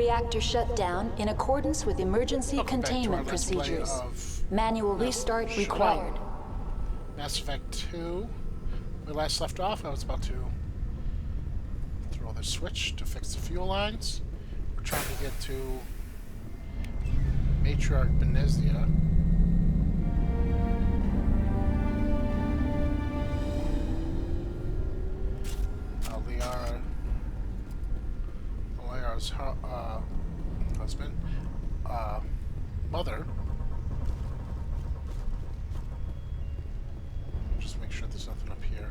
reactor shut down in accordance with emergency Welcome containment back to our Let's Play procedures. of Manual restart required. Mass Effect 2. We last left off, I was about to throw the switch to fix the fuel lines. We're trying to get to Matriarch Benezia. Liara's husband, mother. Just make sure there's nothing up here.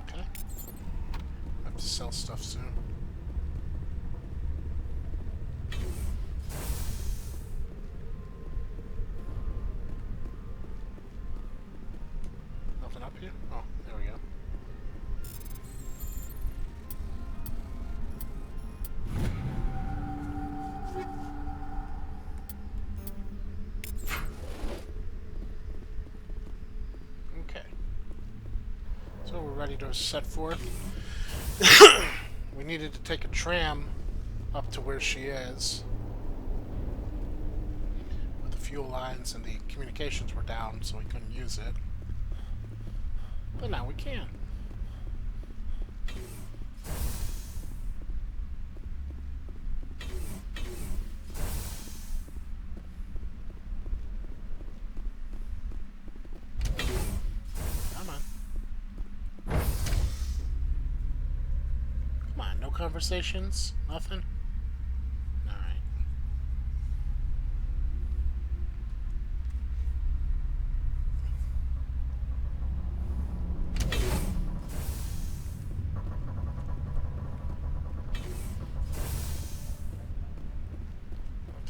Okay. I have to sell stuff soon. Nothing up here? Oh, there we go. Okay. So we're ready to set forth. We needed to take a tram up to where she is. But the fuel lines and the communications were down, so we couldn't use it. But now we can. Come on. Come on, no conversations? Nothing? Alright.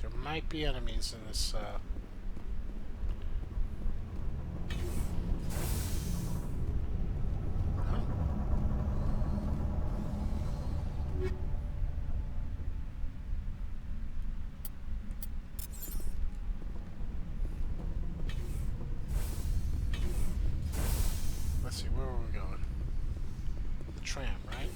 There might be enemies in this, Oh. Let's see, where were we going? The tram, right?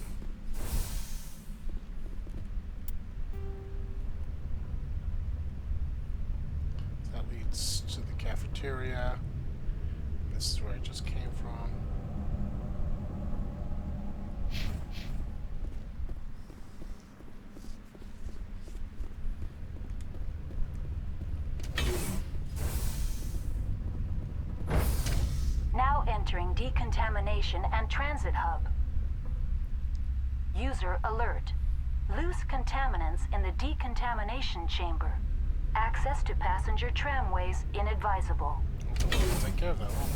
That leads to the cafeteria. This is where I just came from. Now entering decontamination and transit hub. User alert. Loose contaminants in the decontamination chamber. Access to passenger tramways inadvisable. We'll take care of that, won't we?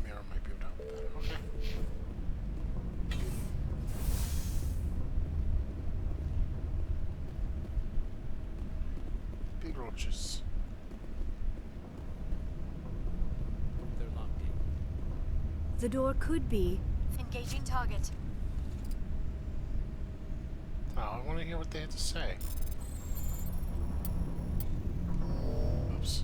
Mirror might be able to help with that. Okay. Big roaches. They're locked in. The door could be. Engaging target. Oh, I want to hear what they had to say. Oops.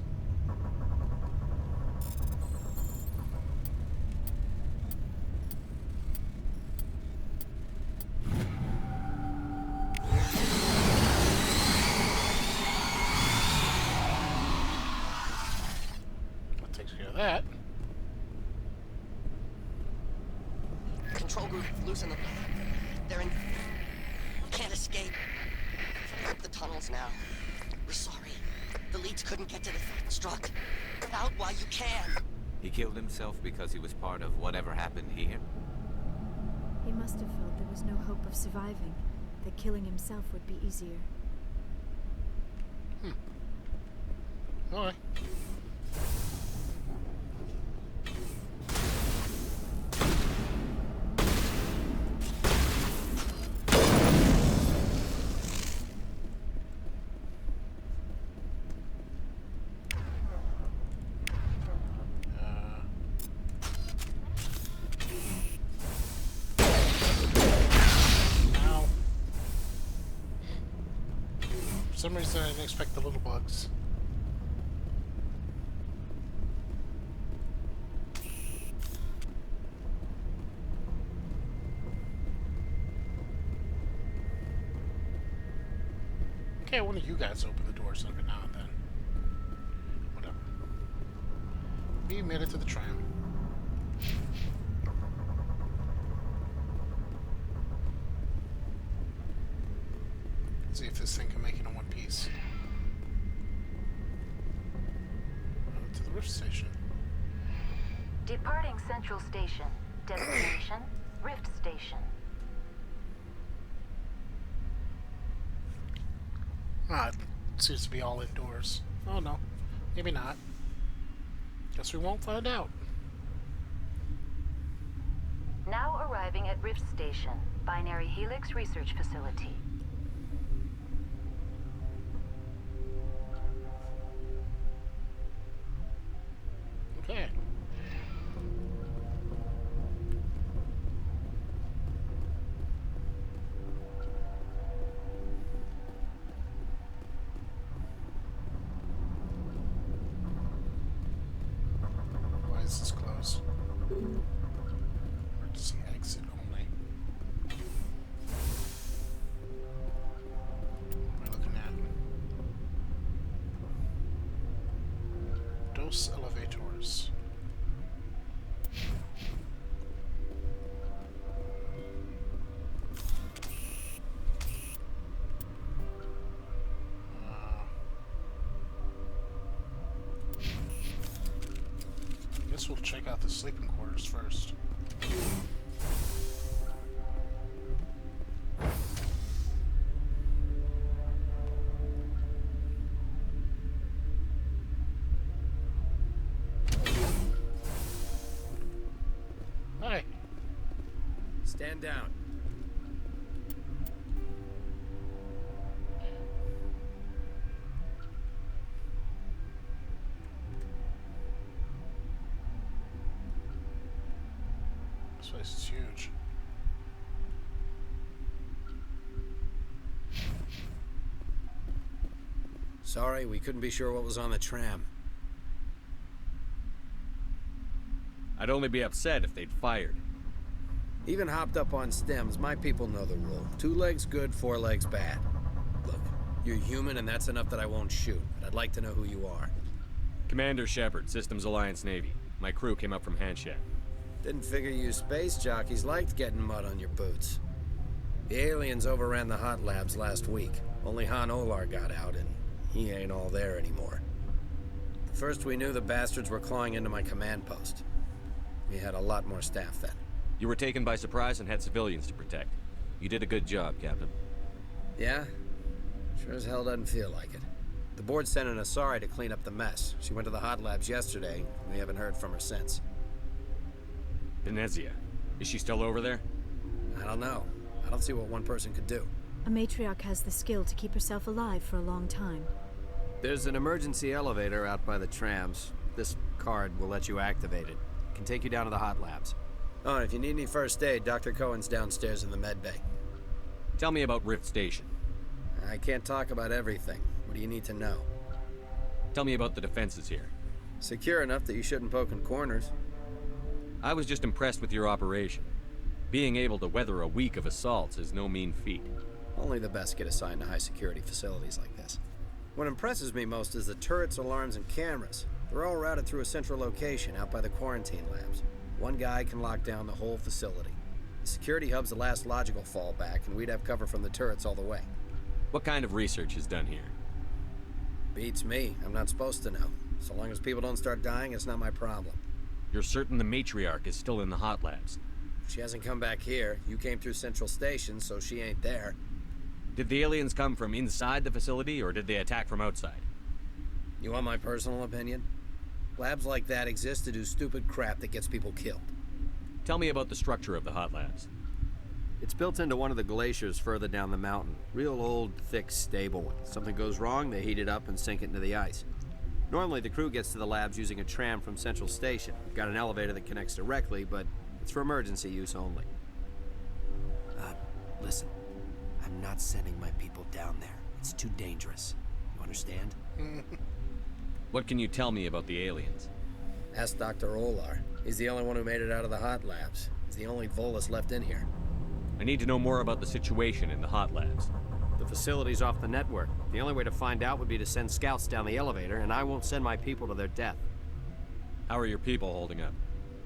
That takes care of that. Control group, loosen them. They're in. Can't escape. Up the tunnels now. We're sorry. The leads couldn't get to the struck. Get out while you can. He killed himself because he was part of whatever happened here? He must have felt there was no hope of surviving, that killing himself would be easier. Alright. some reason I didn't expect the little bugs. Okay, one of you guys open the doors every now and then. Whatever. We made it to the tram. Let's see if this thing can make it in one piece. To the rift station. Departing Central Station. Destination, Rift Station. Ah, it seems to be all indoors. Oh no, maybe not. Guess we won't find out. Now arriving at Rift Station, Binary Helix Research Facility. Okay. Why is this closed? Emergency exit only. What am I looking at? Dos elevators. Guess we'll check out the sleeping quarters first. Hi. Stand down. This place is huge. Sorry, we couldn't be sure what was on the tram. I'd only be upset if they'd fired. Even hopped up on stems, my people know the rule. 2 legs good, 4 legs bad. Look, you're human and that's enough that I won't shoot, but I'd like to know who you are. Commander Shepard, Systems Alliance Navy. My crew came up from Handshake. Didn't figure you space jockeys liked getting mud on your boots. The aliens overran the hot labs last week. Only Han Olar got out, and he ain't all there anymore. First we knew the bastards were clawing into my command post. We had a lot more staff then. You were taken by surprise and had civilians to protect. You did a good job, Captain. Yeah? Sure as hell doesn't feel like it. The board sent an Asari to clean up the mess. She went to the hot labs yesterday. We haven't heard from her since. Benezia. Is she still over there? I don't know. I don't see what one person could do. A matriarch has the skill to keep herself alive for a long time. There's an emergency elevator out by the trams. This card will let you activate it. It can take you down to the hot labs. Oh, and if you need any first aid, Dr. Cohen's downstairs in the med bay. Tell me about Rift Station. I can't talk about everything. What do you need to know? Tell me about the defenses here. Secure enough that you shouldn't poke in corners. I was just impressed with your operation. Being able to weather a week of assaults is no mean feat. Only the best get assigned to high-security facilities like this. What impresses me most is the turrets, alarms, and cameras. They're all routed through a central location out by the quarantine labs. One guy can lock down the whole facility. The security hub's the last logical fallback, and we'd have cover from the turrets all the way. What kind of research is done here? Beats me. I'm not supposed to know. So long as people don't start dying, it's not my problem. You're certain the Matriarch is still in the hot labs? She hasn't come back here. You came through Central Station, so she ain't there. Did the aliens come from inside the facility, or did they attack from outside? You want my personal opinion? Labs like that exist to do stupid crap that gets people killed. Tell me about the structure of the hot labs. It's built into one of the glaciers further down the mountain. Real old, thick, stable one. Something goes wrong, they heat it up and sink it into the ice. Normally, the crew gets to the labs using a tram from Central Station. Got an elevator that connects directly, but it's for emergency use only. Listen. I'm not sending my people down there. It's too dangerous. You understand? What can you tell me about the aliens? Ask Dr. Olar. He's the only one who made it out of the hot labs. He's the only Volus left in here. I need to know more about the situation in the hot labs. The facility's off the network. The only way to find out would be to send scouts down the elevator, and I won't send my people to their death. How are your people holding up?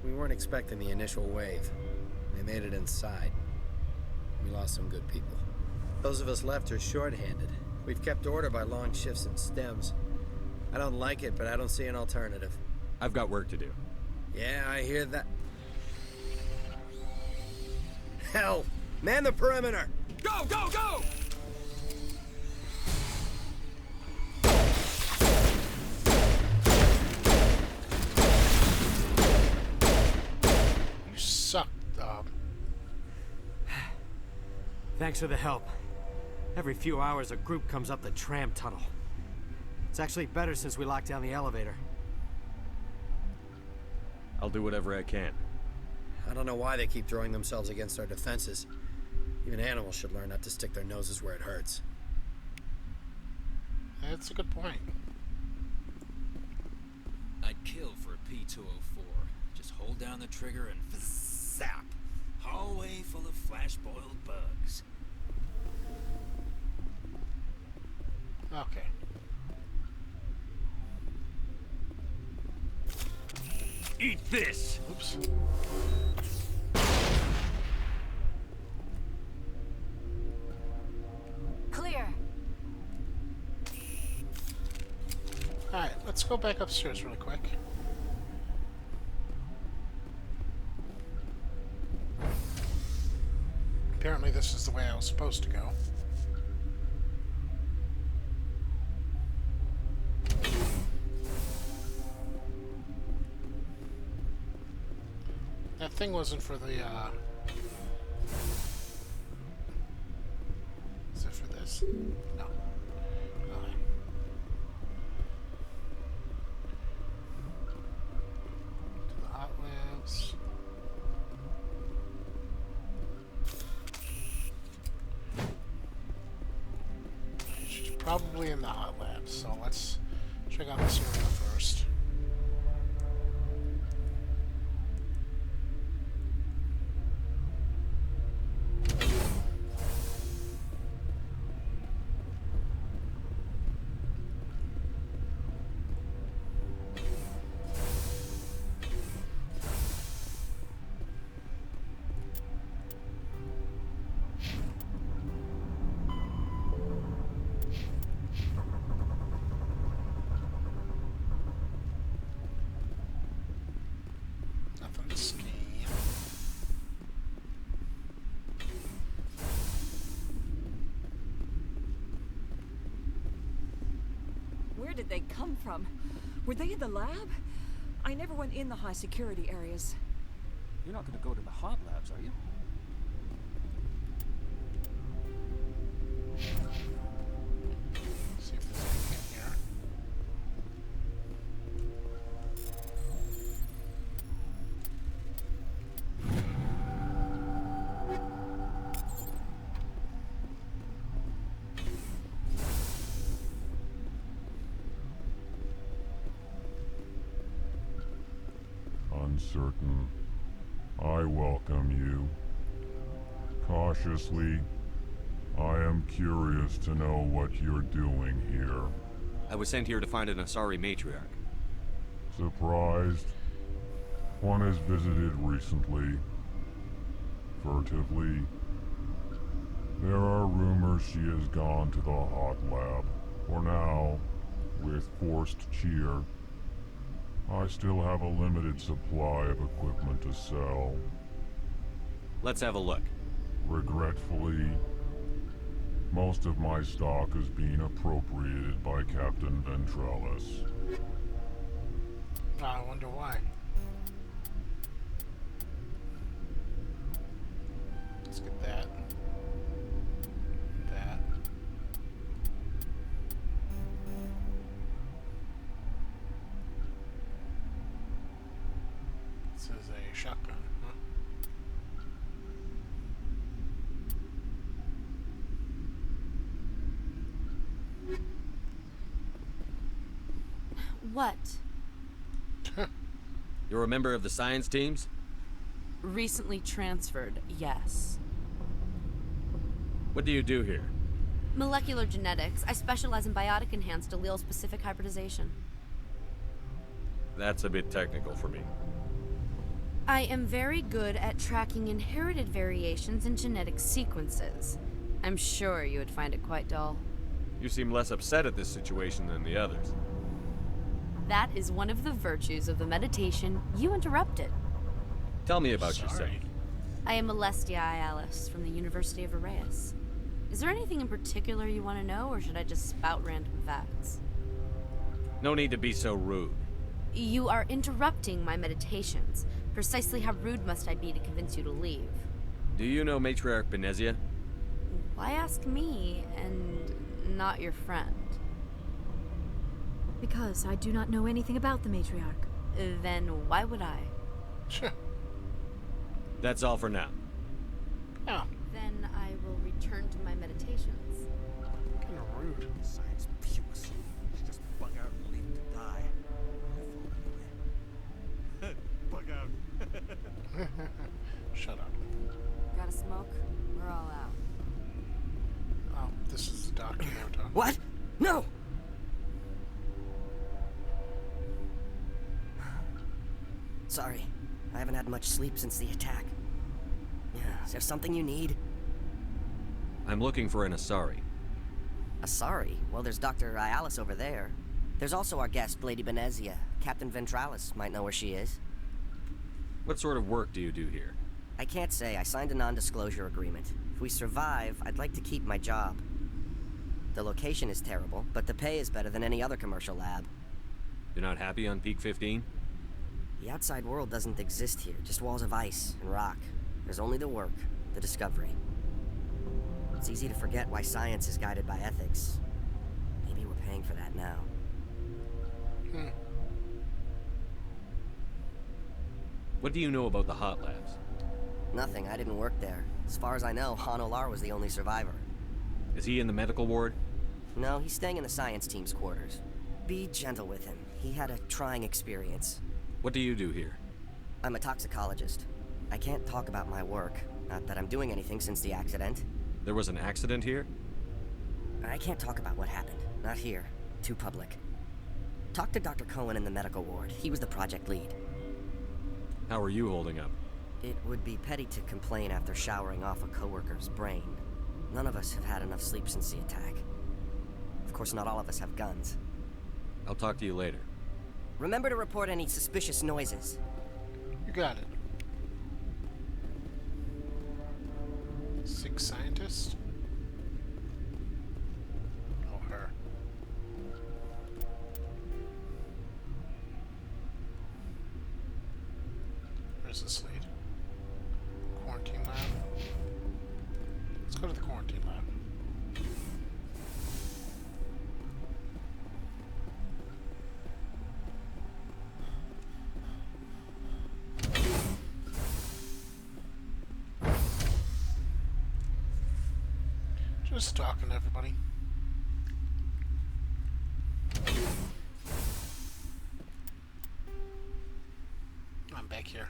We weren't expecting the initial wave. They made it inside. We lost some good people. Those of us left are short-handed. We've kept order by long shifts and stems. I don't like it, but I don't see an alternative. I've got work to do. Yeah, I hear that. Hell! Man the perimeter! Go, go, go! You suck, Thanks for the help. Every few hours, a group comes up the tram tunnel. It's actually better since we locked down the elevator. I'll do whatever I can. I don't know why they keep throwing themselves against our defenses. Even animals should learn not to stick their noses where it hurts. That's a good point. I'd kill for a P-204. Just hold down the trigger and zap. Hallway full of flash-boiled bugs. Okay. Eat this! Oops. Clear. Alright, let's go back upstairs really quick. Apparently this is the way I was supposed to go. That thing wasn't for the, Is it for this? No. Okay. To the hot labs. She's probably in the hot labs, so let's check out this area first. Nothing to scan. Where did they come from? Were they in the lab? I never went in the high security areas. You're not gonna go to the hot labs, are you? See if there's anything in here. Uncertain. I welcome you. Cautiously, I am curious to know what you're doing here. I was sent here to find an Asari Matriarch. Surprised? One has visited recently. Furtively. There are rumors she has gone to the hot lab. For now, with forced cheer, I still have a limited supply of equipment to sell. Let's have a look. Regretfully, most of my stock is being appropriated by Captain Ventrellis. I wonder why. Let's get that. That. This is a shotgun, huh? What? You're a member of the science teams? Recently transferred, yes. What do you do here? Molecular genetics. I specialize in biotic-enhanced allele-specific hybridization. That's a bit technical for me. I am very good at tracking inherited variations in genetic sequences. I'm sure you would find it quite dull. You seem less upset at this situation than the others. That is one of the virtues of the meditation you interrupted. Tell me about yourself. I am Alestia Ialis from the University of Arraeus. Is there anything in particular you want to know, or should I just spout random facts? No need to be so rude. You are interrupting my meditations. Precisely how rude must I be to convince you to leave? Do you know Matriarch Benezia? Why ask me, and not your friend? Because I do not know anything about the Matriarch. Then why would I? Sure. That's all for now. Oh, Then I will return to my meditations. kind of rude. Science pukes. Just bug out and leave him to die. My fault anyway. Bug out. Shut up. Got a smoke? We're all out. Oh, this is the doctor they were talking. What? No! Sorry, I haven't had much sleep since the attack. Yeah, is there something you need? I'm looking for an Asari. Sorry. Well, there's Dr. Ialis over there. There's also our guest, Lady Benezia. Captain Ventralis might know where she is. What sort of work do you do here? I can't say. I signed a non-disclosure agreement. If we survive, I'd like to keep my job. The location is terrible, but the pay is better than any other commercial lab. You're not happy on Peak 15? The outside world doesn't exist here, just walls of ice and rock. There's only the work, the discovery. It's easy to forget why science is guided by ethics. Maybe we're paying for that now. What do you know about the hot labs? Nothing, I didn't work there. As far as I know, Han Olar was the only survivor. Is he in the medical ward? No, he's staying in the science team's quarters. Be gentle with him. He had a trying experience. What do you do here? I'm a toxicologist. I can't talk about my work. Not that I'm doing anything since the accident. There was an accident here? I can't talk about what happened. Not here. Too public. Talk to Dr. Cohen in the medical ward. He was the project lead. How are you holding up? It would be petty to complain after showering off a coworker's brain. None of us have had enough sleep since the attack. Of course, not all of us have guns. I'll talk to you later. Remember to report any suspicious noises. You got it. Sick scientist? Oh, her. Where's this lead? Quarantine lab? Let's go to the quarantine lab. Just talking to everybody. I'm back here.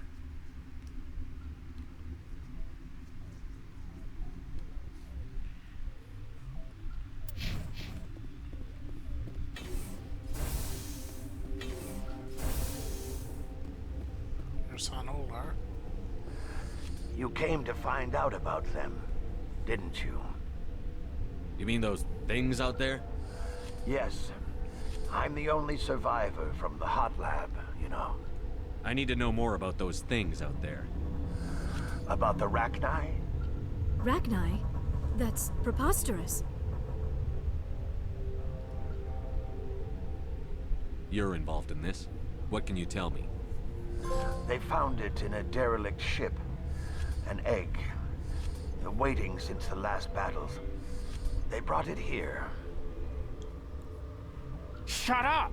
There's Han Olar. You came to find out about them, didn't you? You mean those things out there? Yes. I'm the only survivor from the hot lab, you know. I need to know more about those things out there. About the Rachni? Rachni? That's preposterous. You're involved in this. What can you tell me? They found it in a derelict ship. An egg. Waiting since the last battles. They brought it here. Shut up!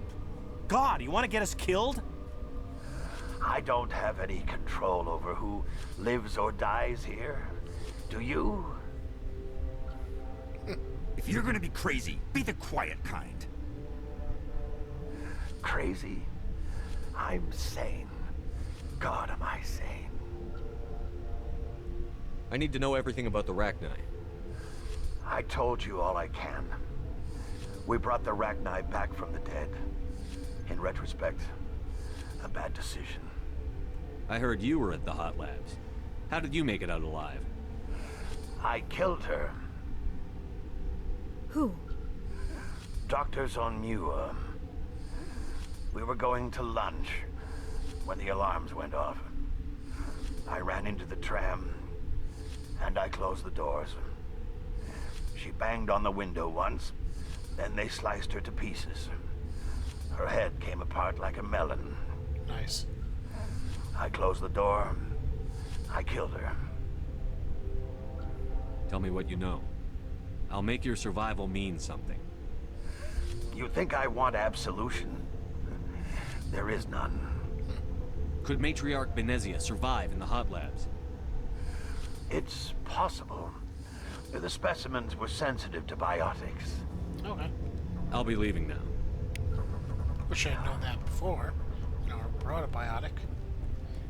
God, you want to get us killed? I don't have any control over who lives or dies here. Do you? If you're gonna be crazy, be the quiet kind. crazy? I'm sane. God, am I sane. I need to know everything about the Rachni. I told you all I can. We brought the Rachni back from the dead. In retrospect, a bad decision. I heard you were at the hot labs. How did you make it out alive? I killed her. Who? Doctors on Muir. We were going to lunch when the alarms went off. I ran into the tram, and I closed the doors. She banged on the window once, then they sliced her to pieces. Her head came apart like a melon. Nice. I closed the door. I killed her. Tell me what you know. I'll make your survival mean something. You think I want absolution? There is none. Could Matriarch Benezia survive in the hot labs? It's possible. The specimens were sensitive to biotics. Okay. I'll be leaving now. Wish I'd known that before. You know, I brought a biotic.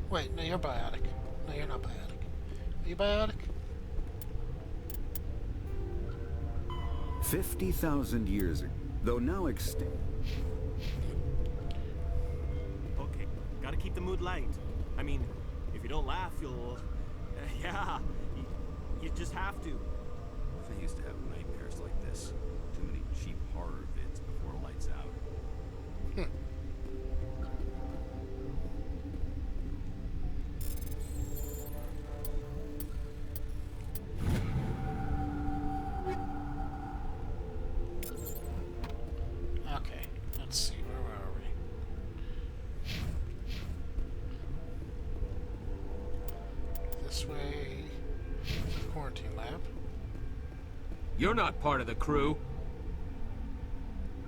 Wait, no, you're biotic. No, you're not biotic. Are you biotic? 50,000 years ago, though now extinct. Okay, gotta keep the mood light. I mean, if you don't laugh, you'll... yeah, you just have to. I used to have nightmares like this. Too many cheap horror vids before lights out. Okay, let's see, where are we? This way, quarantine lab. You're not part of the crew.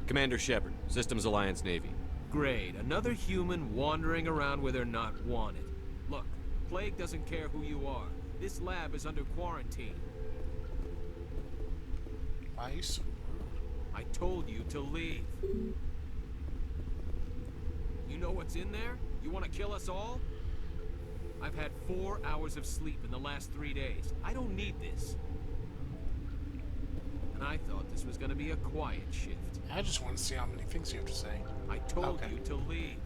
Commander Shepard, Systems Alliance Navy. Great, another human wandering around where they're not wanted. Look, Plague doesn't care who you are. This lab is under quarantine. Why are you so rude? I told you to leave. You know what's in there? You want to kill us all? I've had 4 hours of sleep in the last 3 days. I don't need this. And I thought this was going to be a quiet shift. I just want to see how many things you have to say. I told you to leave.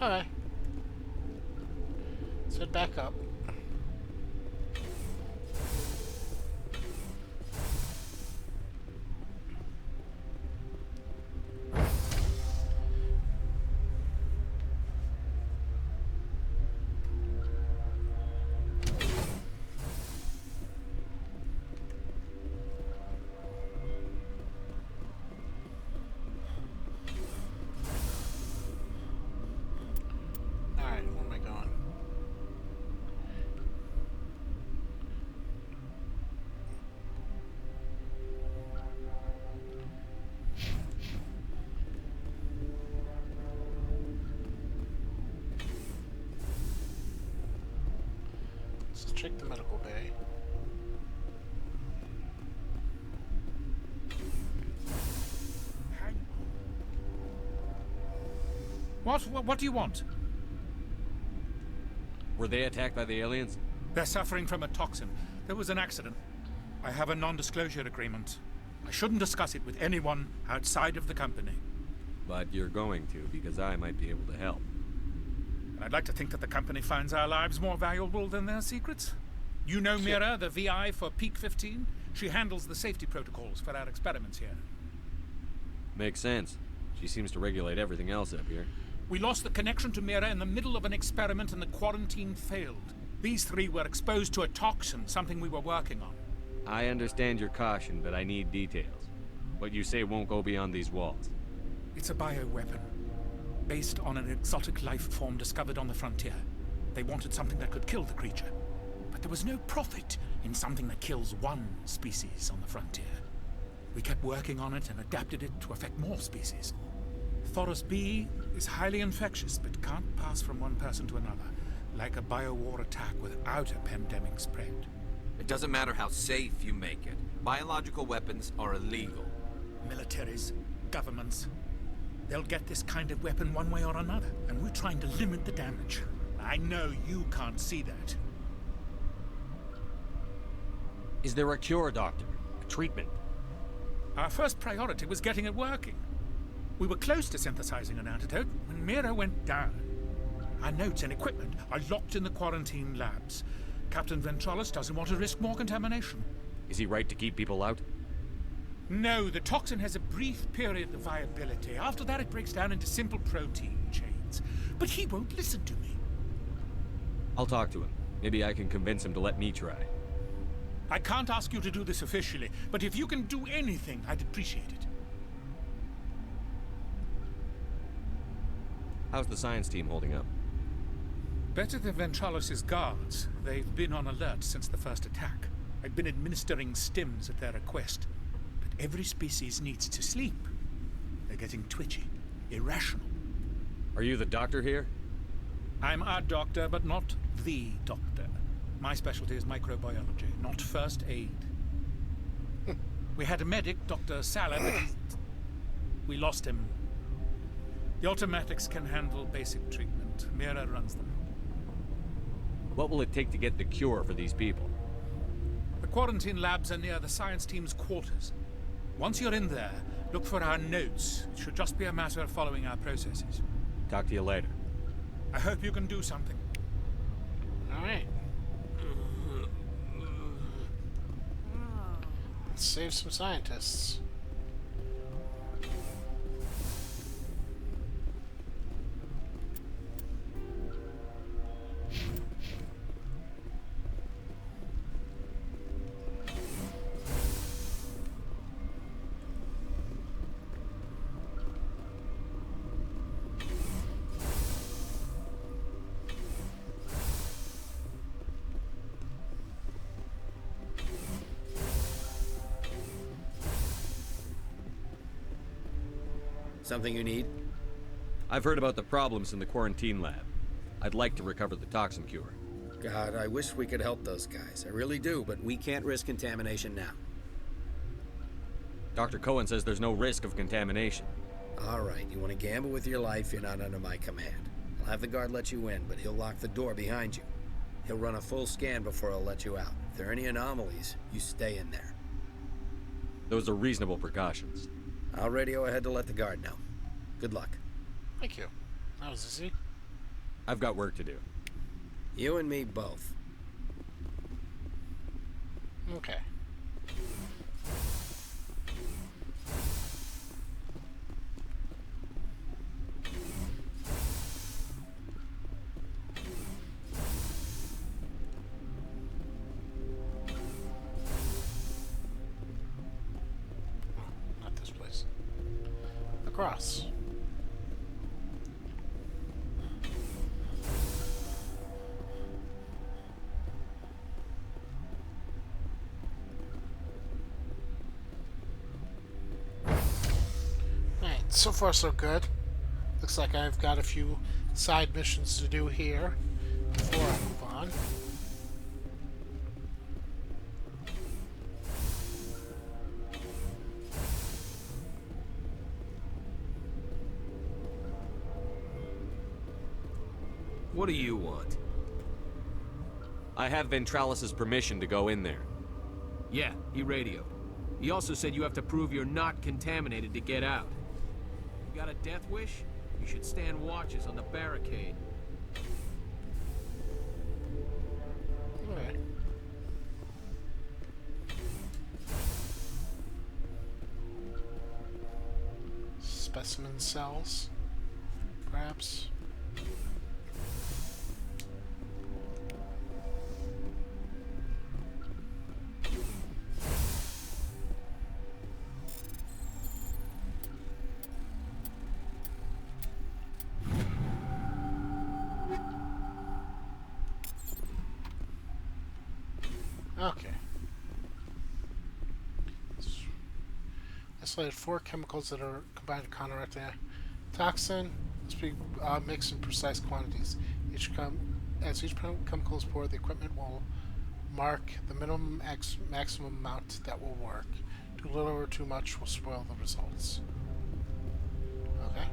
Alright. Let's head back up. Alright, where am I going? Let's check the medical bay. What do you want? Were they attacked by the aliens? They're suffering from a toxin. There was an accident. I have a non-disclosure agreement. I shouldn't discuss it with anyone outside of the company. But you're going to, because I might be able to help. And I'd like to think that the company finds our lives more valuable than their secrets. You know Mira, the VI for Peak 15? She handles the safety protocols for our experiments here. Makes sense. She seems to regulate everything else up here. We lost the connection to Mira in the middle of an experiment and the quarantine failed. These three were exposed to a toxin, something we were working on. I understand your caution, but I need details. What you say won't go beyond these walls. It's a bioweapon, based on an exotic life form discovered on the frontier. They wanted something that could kill the creature, but there was no profit in something that kills one species on the frontier. We kept working on it and adapted it to affect more species. Thoros B is highly infectious, but can't pass from one person to another, like a biowar attack without a pandemic spread. It doesn't matter how safe you make it. Biological weapons are illegal. Militaries, governments, they'll get this kind of weapon one way or another, and we're trying to limit the damage. I know you can't see that. Is there a cure, Doctor? A treatment? Our first priority was getting it working. We were close to synthesizing an antidote when Mira went down. Our notes and equipment are locked in the quarantine labs. Captain Ventralis doesn't want to risk more contamination. Is he right to keep people out? No, the toxin has a brief period of viability. After that, it breaks down into simple protein chains. But he won't listen to me. I'll talk to him. Maybe I can convince him to let me try. I can't ask you to do this officially, but if you can do anything, I'd appreciate it. How's the science team holding up? Better than Ventralis' guards. They've been on alert since the first attack. I've been administering stims at their request. But every species needs to sleep. They're getting twitchy, irrational. Are you the doctor here? I'm a doctor, but not the doctor. My specialty is microbiology, not first aid. We had a medic, Dr. Salah, but we lost him. The automatics can handle basic treatment. Mira runs them. What will it take to get the cure for these people? The quarantine labs are near the science team's quarters. Once you're in there, look for our notes. It should just be a matter of following our processes. Talk to you later. I hope you can do something. All right. Let's save some scientists. Something you need? I've heard about the problems in the quarantine lab. I'd like to recover the toxin cure. God, I wish we could help those guys. I really do, but we can't risk contamination now. Dr. Cohen says there's no risk of contamination. All right, you want to gamble with your life, you're not under my command. I'll have the guard let you in, but he'll lock the door behind you. He'll run a full scan before he'll let you out. If there are any anomalies, you stay in there. Those are reasonable precautions. I'll radio ahead to let the guard know. Good luck. Thank you. That was easy. I've got work to do. You and me both. Okay. Not this place. Across. So far, so good. Looks like I've got a few side missions to do here before I move on. What do you want? I have Ventralis' permission to go in there. Yeah, he radioed. He also said you have to prove you're not contaminated to get out. You got a death wish? You should stand watches on the barricade. Alright. Specimen cells, perhaps. Okay. Isolated 4 chemicals that are combined to counteract the toxin. Must be mixed in precise quantities. As each chemical is poured, the equipment will mark the minimum maximum amount that will work. Too little or too much will spoil the results. Okay.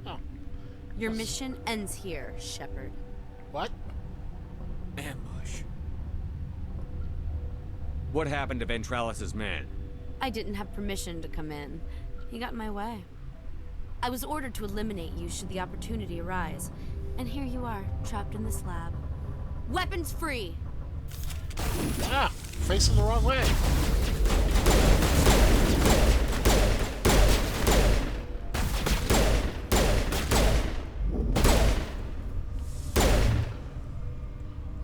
Oh. Your mission ends here, Shepard. What? Ambush. What happened to Ventralis's man? I didn't have permission to come in. He got in my way. I was ordered to eliminate you should the opportunity arise. And here you are, trapped in this lab. Weapons free! Ah! Facing the wrong way!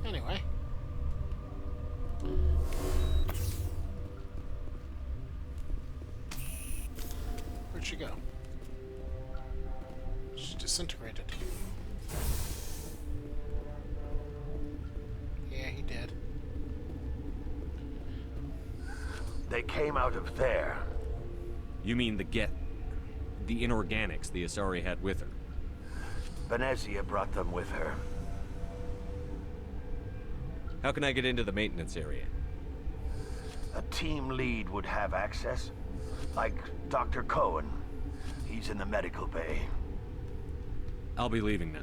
Anyway. Where'd she go? She disintegrated. Yeah, he did. They came out of there. You mean the inorganics the Asari had with her? Benezia brought them with her. How can I get into the maintenance area? A team lead would have access. Like Dr. Cohen. He's in the medical bay. I'll be leaving now.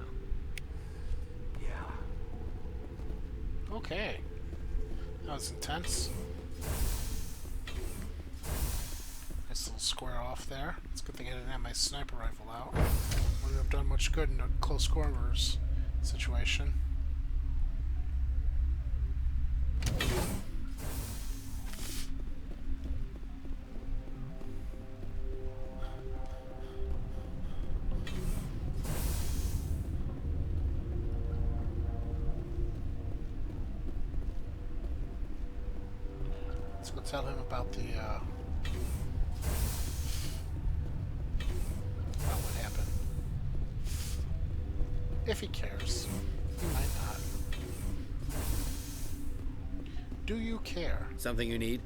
Yeah. Okay. That was intense. Nice little square off there. It's a good thing I didn't have my sniper rifle out. Wouldn't have done much good in a close quarters situation. Let's go tell him about the about what happened. If he cares. He might not. Do you care? Something you need?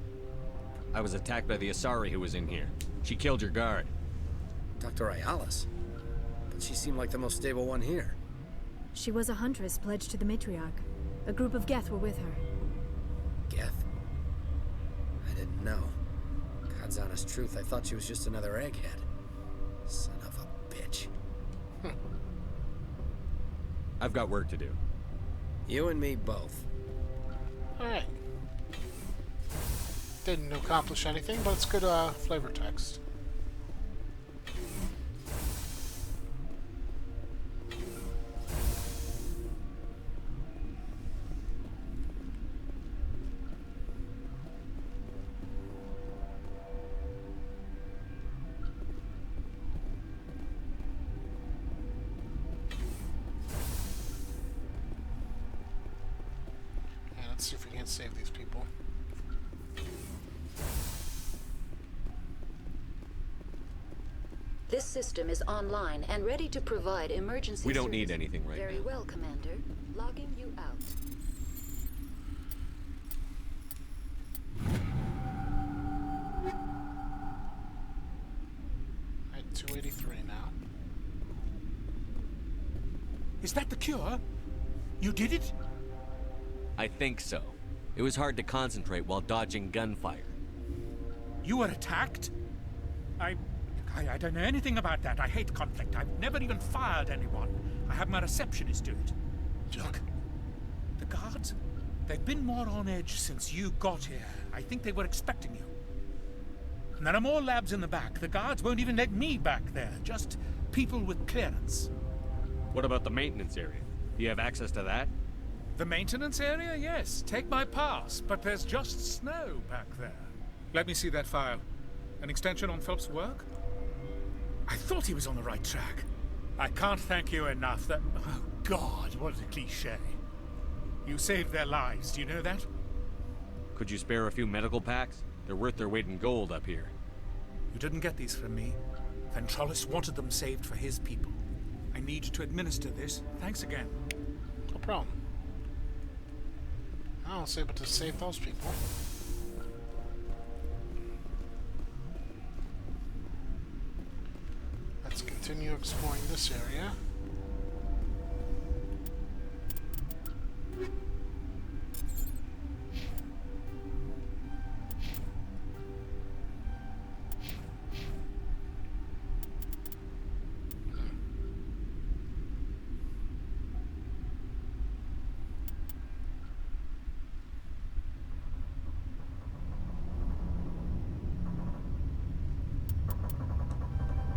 I was attacked by the Asari who was in here. She killed your guard. Dr. Ayalis? But she seemed like the most stable one here. She was a huntress pledged to the Matriarch. A group of Geth were with her. Geth? I didn't know. God's honest truth, I thought she was just another egghead. Son of a bitch. I've got work to do. You and me both. Alright. Didn't accomplish anything, but it's good flavor text. Let's see if we can save these people. This system is online and ready to provide emergency We don't need service. anything right Very now. well, Commander. Logging you out. At 283 now. Is that the cure? You did it? I think so. It was hard to concentrate while dodging gunfire. You were attacked? I don't know anything about that. I hate conflict. I've never even fired anyone. I have my receptionist do it. Look, the guards, they've been more on edge since you got here. I think they were expecting you. And there are more labs in the back. The guards won't even let me back there. Just people with clearance. What about the maintenance area? Do you have access to that? The maintenance area? Yes. Take my pass. But there's just snow back there. Let me see that file. An extension on Phelps' work? I thought he was on the right track. I can't thank you enough that... Oh, God, what a cliché. You saved their lives, do you know that? Could you spare a few medical packs? They're worth their weight in gold up here. You didn't get these from me. Ventralis's wanted them saved for his people. I need to administer this. Thanks again. No problem. I was able to save those people. Let's continue exploring this area.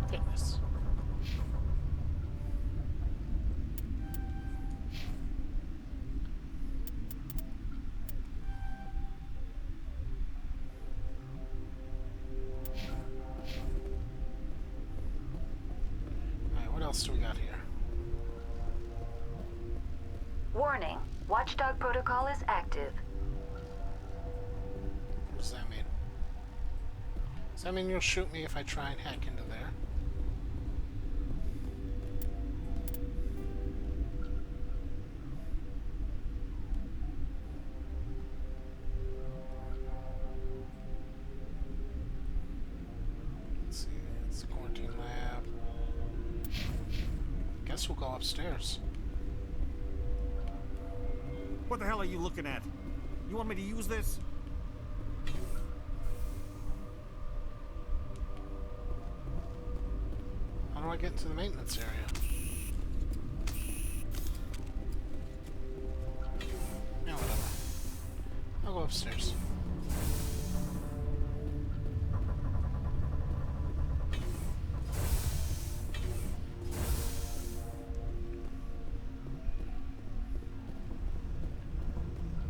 Fitness. Alright, what else do we got here? Warning, Watchdog protocol is active. What does that mean? Does that mean you'll shoot me if I try and hack into there? Let's see, it's the quarantine lab. Guess we'll go upstairs. What the hell are you looking at? You want me to use this? How do I get into the maintenance area? Yeah, whatever. I'll go upstairs.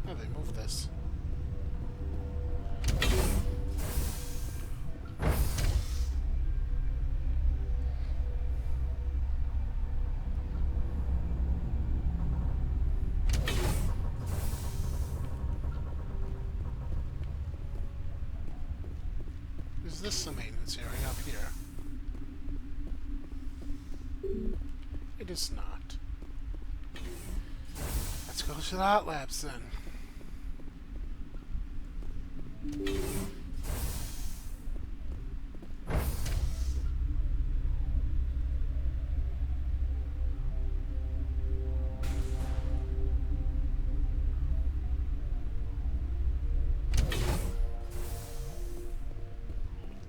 Oh, they moved this. Is this the maintenance area up here? It is not. Let's go to the hot labs then.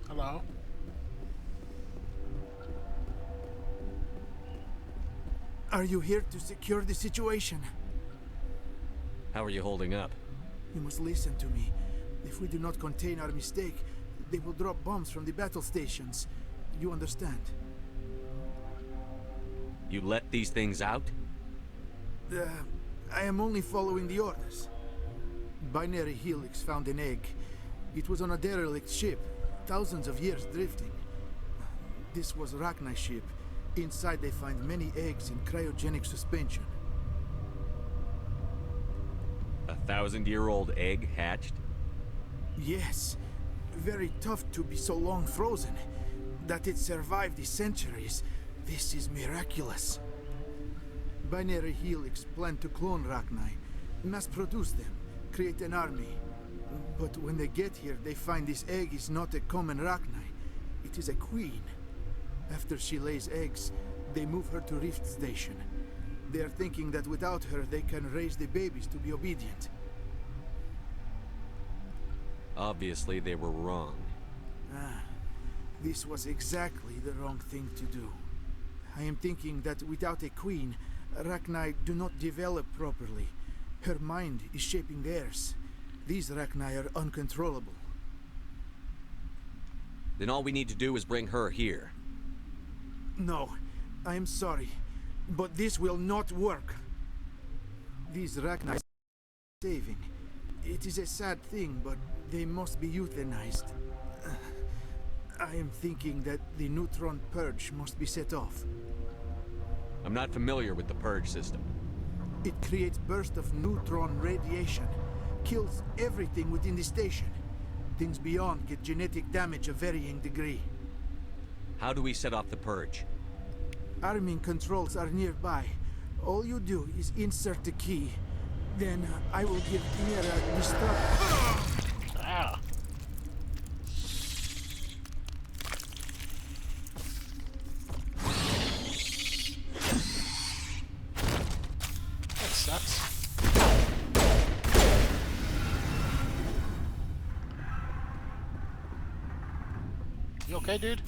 Hello? Are you here to secure the situation? How are you holding up? You must listen to me. If we do not contain our mistake, they will drop bombs from the battle stations. You understand? You let these things out? I am only following the orders. Binary Helix found an egg. It was on a derelict ship, thousands of years drifting. This was Rachni's ship. Inside they find many eggs in cryogenic suspension. 1,000-year-old egg hatched? Yes. Very tough to be so long frozen. That it survived the centuries, this is miraculous. Binary Helix planned to clone Rachni, mass produce them, create an army. But when they get here, they find this egg is not a common Rachni. It is a queen. After she lays eggs, they move her to Rift Station. They are thinking that without her, they can raise the babies to be obedient. Obviously, they were wrong. This was exactly the wrong thing to do. I am thinking that without a queen, Rachni do not develop properly. Her mind is shaping theirs. These Rachni are uncontrollable. Then all we need to do is bring her here. No, I am sorry, but this will not work. These Rachni are saving. It is a sad thing, but they must be euthanized. I am thinking that the neutron purge must be set off. I'm not familiar with the purge system. It creates bursts of neutron radiation, kills everything within the station. Things beyond get genetic damage of varying degree. How do we set off the purge? Arming controls are nearby. All you do is insert the key. Then I will give Chimera destruct. Ah. That sucks. You okay, dude?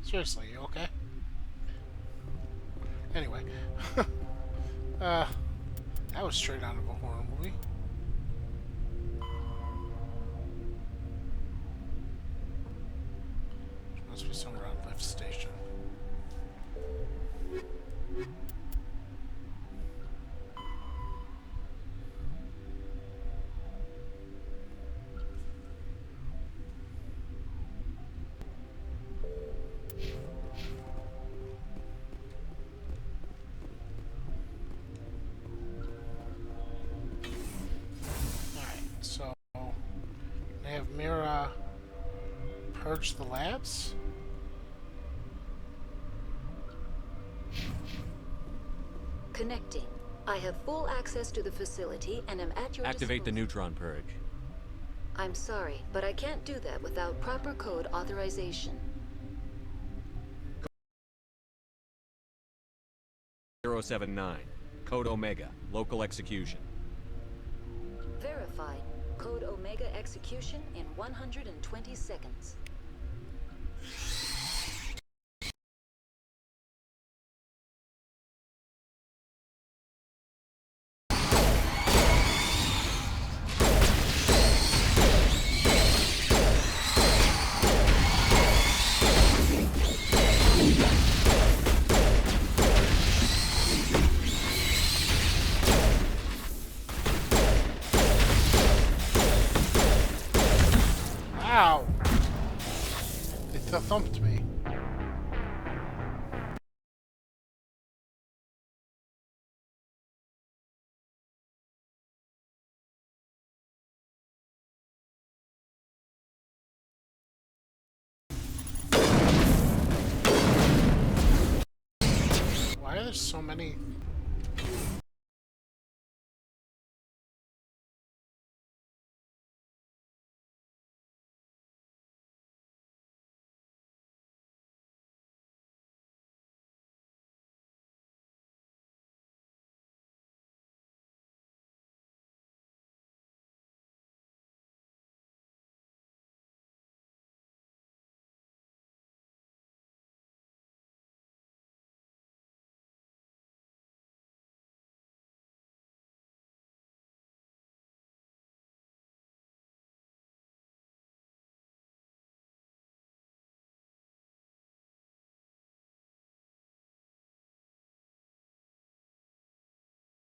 Seriously, you okay? Anyway. That was straight out of a horror movie. There must be somewhere on lift station. So, they have Mira purge the labs? Connecting. I have full access to the facility and am at your Activate the disposal. neutron purge. I'm sorry, but I can't do that without proper code authorization. 079. Code Omega. Local execution. Verified. Code Omega execution in 120 seconds. Ow! It thumped me. Why are there so many